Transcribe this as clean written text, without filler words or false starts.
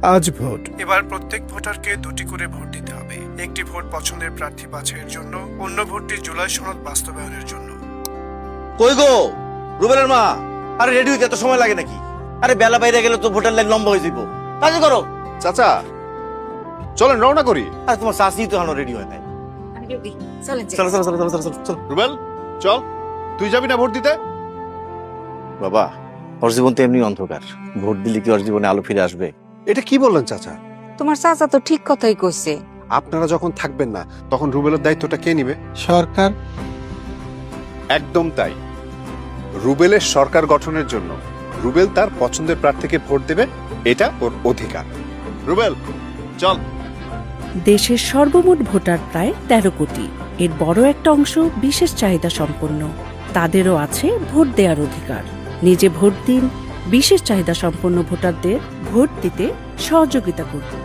আজ ভোট। এবার প্রত্যেক ভোটারকে 2টি করে ভোট দিতে হবে। একটি ভোট পছন্দের প্রার্থী বাছাইয়ের জন্য, অন্য ভোটটি জুলাই সনদ বাস্তবায়নের জন্য। কই গো রুবেলের মা? আরে রেডি হইতে এত সময় লাগে নাকি? আরে বেলা বাইরে গেলে তো ভোটার লাইন লম্বা হয়ে যাবো। কাজে করো। চাচা চলেন রওনা করি। আরে তোমার শাশি তো এখনো রেডি হয় নাই। চলো চলো চলো চলো চলো চলো। রুবেল চল, তুই যাবি না ভোট দিতে? বাবা, ওর জীবন তো এমনি অন্ধকার। ভোট দিলে কি ওর জীবনে আলো ফিরে আসবে? এটা কি বললেন চাচা? তোমার চাচা তো ঠিক কথাই কইছে। আপনারা যখন থাকবেন না তখন রুবেলের দায়িত্বটা কে নিবে? সরকার। একদম তাই। রুবেলের সরকার গঠনের জন্য রুবেল তার পছন্দের প্রার্থীকে ভোট দেবে, এটা ওর অধিকার। রুবেল চল। দেশের সর্বমোট ভোটার প্রায় 13 কোটি। এর বড় একটা অংশ বিশেষ চাহিদা সম্পন্ন। তাদেরও আছে ভোট দেওয়ার অধিকার। নিজে ভোট দিন, বিশেষ চাহিদা সম্পন্ন ভোটারদের ভোট দিতে সহযোগিতা করুন।